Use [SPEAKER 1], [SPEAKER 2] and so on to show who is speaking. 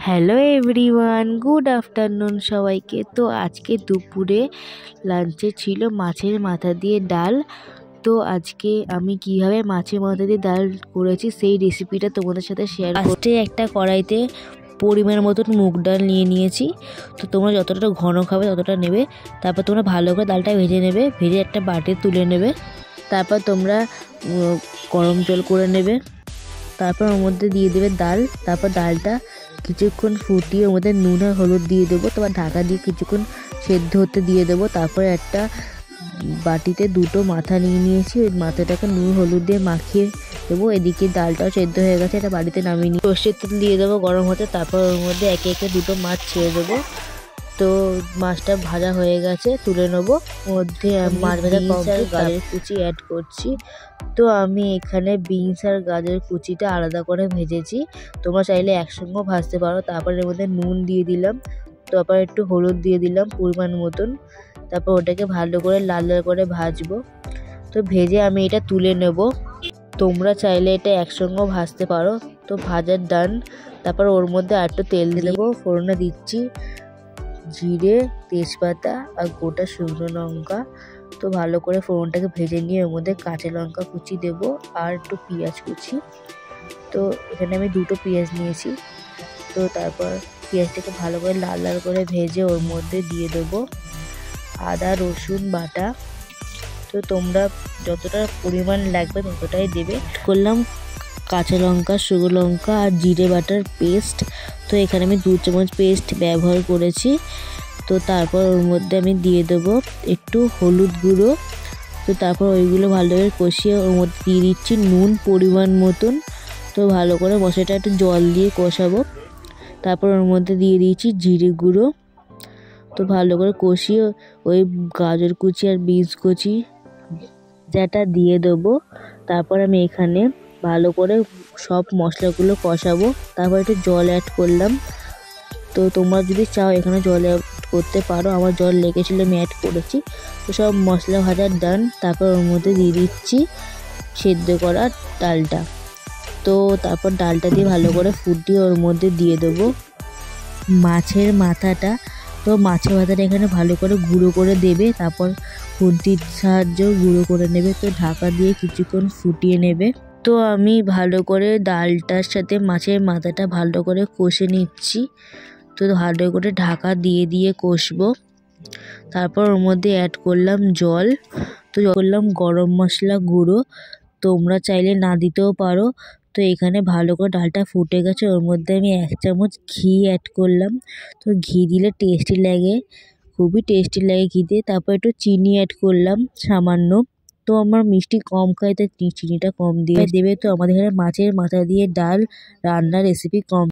[SPEAKER 1] Hello everyone, good afternoon সবাইকে। তো আজকে দুপুরে লাঞ্চে ছিল মাছের মাথা দিয়ে ডাল। তো আজকে আমি কিভাবে মাছের মাথা দিয়ে ডাল করেছি সেই রেসিপিটা তোমাদের সাথে শেয়ার করতে। একটা কড়াইতে পরিমাণ মতন মুগ ডাল নিয়ে নিয়েছি। তো তোমরা যতটা ঘন খাবে ততটা নেবে। তারপর তোমরা ভালো করে ডালটা ভেজে নেবে, ভেজে একটা বাটি তুলে নেবে। তারপর তোমরা গরম জল করে নেবে। তারপর ওর মধ্যে দিয়ে দেবে ডাল। তারপর ডালটা কিছুক্ষণ ফুটিয়ে ওর মধ্যে নুন আর হলুদ দিয়ে দেবো। তারপর ঢাকা দিয়ে কিছুক্ষণ সেদ্ধ হতে দিয়ে দেবো। তারপরে একটা বাটিতে দুটো মাথা নিয়ে নিয়েছি, ওই মাথাটাকে নুন হলুদ দিয়ে মাখিয়ে দেবো। এদিকে ডালটাও সেদ্ধ হয়ে গেছে, এটা বাড়িতে নামিয়ে নিয়ে সর্ষের তেল দিয়ে দেবো গরম হতে। তারপর ওর মধ্যে একে একে দুটো মাছ ছেড়ে দেবো। তো মাছটা ভাজা হয়ে গেছে, তুলে নেবো। মধ্যে মাছ ভাজা কমপ্লিট, গাজর কুচি অ্যাড করছি। তো আমি এখানে বিনস আর গাজর কুচিটা আলাদা করে ভেজেছি, তোমরা চাইলে একসঙ্গেও ভাজতে পারো। তারপর এর মধ্যে নুন দিয়ে দিলাম, তারপর একটু হলুদ দিয়ে দিলাম পরিমাণ মতন। তারপর ওটাকে ভালো করে লাল লাল করে ভাজবো। তো ভেজে আমি এটা তুলে নেব। তোমরা চাইলে এটা একসঙ্গেও ভাজতে পারো। তো ভাজার ডান। তারপর ওর মধ্যে আর একটু তেল দিয়ে দেবো। ফোড়নে দিচ্ছি জিরে, তেজপাতা আর গোটা শুকনো লঙ্কা। তো ভালো করে ফোড়নটাকে ভেজে নিয়ে ওর মধ্যে কাঁচা লঙ্কা কুচি দেবো আর একটু পেঁয়াজ কুচি। তো এখানে আমি দুটো পেঁয়াজ নিয়েছি। তো তারপর পেঁয়াজটাকে ভালো করে লাল লাল করে ভেজে ওর মধ্যে দিয়ে দেবো আদা রসুন বাটা। তো তোমরা যতটা পরিমাণ লাগবে ততটাই দেবে। করলাম কাঁচা লঙ্কা, শুকনো লঙ্কা আর জিরে বাটার পেস্ট। তো এখানে আমি 2 চামচ পেস্ট ব্যবহার করেছি। তো তারপর ওর মধ্যে আমি দিয়ে দেবো একটু হলুদ গুঁড়ো। তো তারপর ওইগুলো ভালোভাবে কষিয়ে ওর মধ্যে দিয়ে দিচ্ছি নুন পরিমাণ মতন। তো ভালো করে মশলাটা একটু জল দিয়ে কষাবো। তারপর ওর মধ্যে দিয়ে দিয়েছি জিরে গুঁড়ো। তো ভালো করে কষিয়ে ওই গাজর কুচি আর বিনস কুচি যেটা দিয়ে দেবো। তারপর আমি এখানে ভালো করে সব মশলাগুলো কষাবো। তারপর একটু জল অ্যাড করলাম। তো তোমরা যদি চাও এখানে জল অ্যাড করতে পারো, আমার জল লেগেছিলো আমি অ্যাড করেছি। তো সব মশলা ভাজার ডান। তারপর ওর মধ্যে দিয়ে দিচ্ছি সেদ্ধ করা ডালটা। তো তারপর ডালটা দিয়ে ভালো করে ফুটিয়ে ওর মধ্যে দিয়ে দেবো মাছের মাথাটা। তো মাছের মাথাটা এখানে ভালো করে গুঁড়ো করে দেবে। তারপর খুন্তির সাহায্যেও গুঁড়ো করে নেবে। তো ঢাকা দিয়ে কিছুক্ষণ ফুটিয়ে নেবে। তো আমি ভালো করে ডালটার সাথে মাছের মাথাটা ভালো করে কষে নিচ্ছি। তো ভালো করে ঢাকা দিয়ে দিয়ে কষবো। তারপর ওর মধ্যে অ্যাড করলাম জল। তো করলাম গরম মশলা গুঁড়ো, তোমরা চাইলে না দিতেও পারো। তো এখানে ভালো করে ডালটা ফুটে গেছে, ওর মধ্যে আমি 1 চামচ ঘি অ্যাড করলাম। তো ঘি দিলে টেস্টি লাগে, খুবই টেস্টি লাগে ঘি দিয়ে। তারপর একটু চিনি অ্যাড করলাম সামান্য। তো আমার মিষ্টি কম খাই, তাই চিনিটা কম দিয়ে দেবে। তো আমাদের এখানে মাছের মাথা দিয়ে ডাল রান্নার রেসিপি কম।